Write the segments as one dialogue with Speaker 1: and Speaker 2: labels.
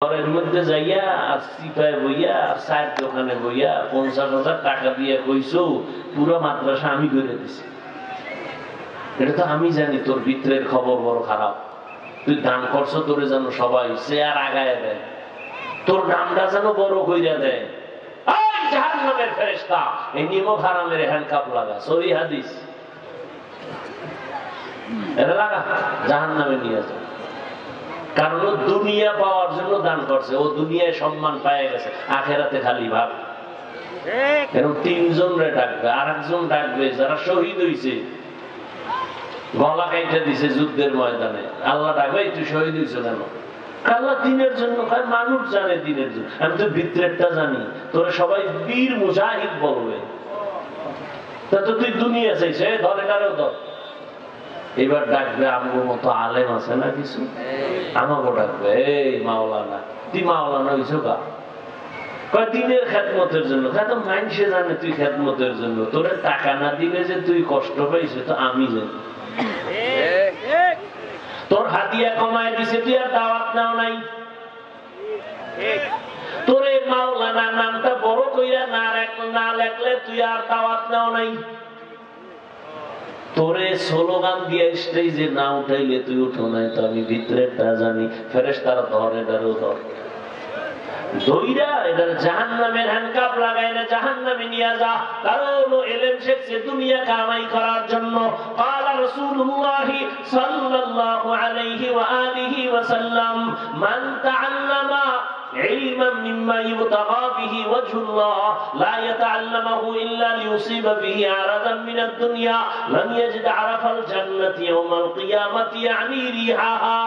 Speaker 1: ঘরের মধ্যে যাইয়া আর সিপায় বইয়া আর চায়ের দোকানে বইয়া 50,000 টাকা দিয়ে কইছো পুরো মাদ্রাসা আমি করে দিছি। এটা তো আমি জানি তোর ভিতরের খবর বড় খারাপ। তুই দান করছো, তোরে যেন সবাই চেয়ার আগায় দেয়, তোর নামটা যেন বড় কইরা দেয়। জাহান্নামের ফেরেশতা এই নিমক হারামের হ্যান্ডকাপ লাগা, সহি হাদিস। এটা লাগা জাহান্নামে নিয়ে যায়। কারণ ও দুনিয়া পাওয়ার জন্য দান করছে, ও দুনিয়ায় সম্মান পায় গেছে, আখেরাতে খালি ভাব। এরকম 3 জন রে ডাকবে, আর একজন ডাকবে যারা শহীদ হইছে, গলা কাইটা দিছে যুদ্ধের ময়দানে। আল্লাহ ডাকবে তুই শহীদ হইছ কেন? আল্লাহ দিনের জন্য, মানুষ জানে দিনের জন্য। আমি তো ভিতরেরটা জানি, তোরা সবাই বীর মুজাহিদ বলবে। তা তো তুই দুনিয়া চাইছে, ধরে কারো ধর। এবার ডাকবে আমগো মতো আলেম আছে না কিছু, আমাকে ডাকবে এই মাওলানা, তুই মাওলানা হইছ কা? দিনের খেদমতের জন্য। মানুষে জানে তুই খেদমতের জন্য, তোরে টাকা না দিলে যে তুই কষ্ট পাইছ তো আমি জানি। তোর হাতিয়া কমায় দিছে, তুই আর দাওয়াত নাও নাই। তোরে মাওলানা নামটা বড় কইরা না লেখলে তুই আর দাওয়াত নাও নাই। তোরে স্লোগান দিয়ে স্টেজে না উঠাইলে তুই উঠো নাই। তো আমি ভিতরেরটা জানি, ফেরেশতারা ধর, এটারও ধর দইরা এটার জাহান্নামের হ্যান্ডকাপ লাগাইলে জাহান্নামে নিয়ে যা। কারণ ইলম শিখছে দুনিয়া কামাই করার জন্য। ক্বালা রাসূলুল্লাহ সাল্লাল্লাহু আলাইহি ওয়া আলিহি ওয়া সাল্লাম মান তাআল্লামা علما مما يبتغى به وجه الله لا يتعلمه إلا ليصيب به عرضا من الدنيا لم يجد عرف الجنة يوم القيامة يعني ريحها।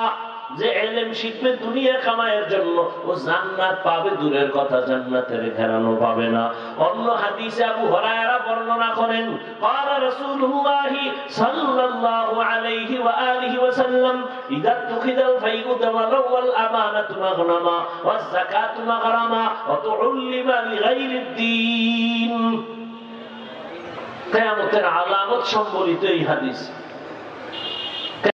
Speaker 1: যে ইলম শিখবে দুনিয়া কামায়ের জন্য, ও জান্নাত পাবে দূরের কথা, জান্নাতের ঘেরানো পাবে না। অন্য হাদিসে আবু হুরায়রা বর্ণনা করেন, ক্বালা রাসূলুল্লাহ সাল্লাল্লাহু আলাইহি ওয়া আলিহি ওয়া সাল্লাম ইযা তুখিদাল ফাইউ তাওয়াল আমানাতু মাগনামা ওয়াজ যাকাতু মাগরামা ওয়া তুউল্লিমা লিগাইরিদ দ্বীন। কিয়ামতের আলামত সম্বলিত এই হাদিস।